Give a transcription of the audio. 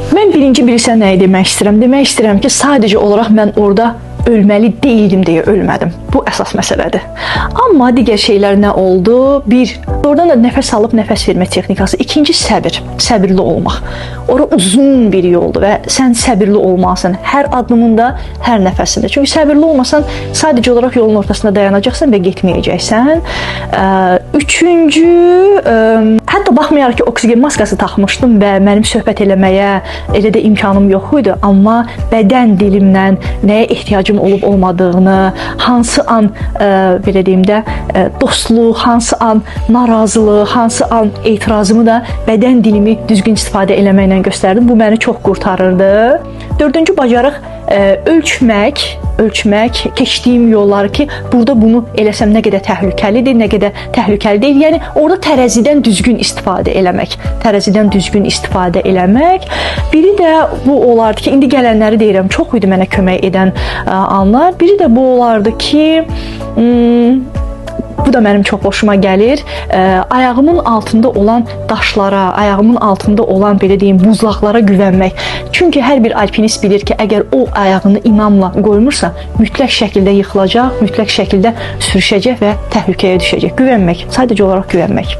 Mən birinci bilirsən nəyi demək istəyirəm? Demək istəyirəm ki, sadəcə olaraq mən orada ölməli deyildim deyə ölmədim. Bu əsas məsələdir. Amma digər şeylər nə oldu? Bir, oradan da nəfəs alıb nəfəs vermə texnikası. İkinci, səbir. Səbirli olmaq. Ora uzun bir yoldur və sən səbirli olmalısan hər addımında, hər nəfəsində. Çünki səbirli olmasan sadəcə olaraq yolun ortasında dayanacaqsan və getməyəcəksən. Üçüncü, hətta baxmayaraq ki, oksigen maskası taxmışdım və mənim söhbət eləməyə elə də imkanım yox idi, amma bədən dilimlə nəyə ehtiyacım olub olmadığını, hansı an belə deyim də dostluq, hansı an narazılıq, hansı an etirazımı da bədən dilimi düzgün istifadə eləməklə göstərdim. Bu məni çox qurtarırdı. Dördüncü bacarıq ölçmək, keçdiyim yolları ki, burada bunu eləsəm nə qədər təhlükəlidir, nə qədər təhlükəli deyil. Yəni orada tərəzidən düzgün istifadə eləmək. Biri də bu olardı ki, indi gələnləri deyirəm, çox idi mənə kömək edən anlar. Biri də bu olardı ki, bu da mənim çox xoşuma gəlir. Ayağımın altında olan daşlara, ayağımın altında olan belə deyim buzlaqlara güvənmək. Çünki hər bir alpinist bilir ki, əgər o ayağını inamla qoymursa, mütləq şəkildə yıxılacaq, mütləq şəkildə sürüşəcək və təhlükəyə düşəcək. Güvənmək, sadəcə olaraq güvənmək.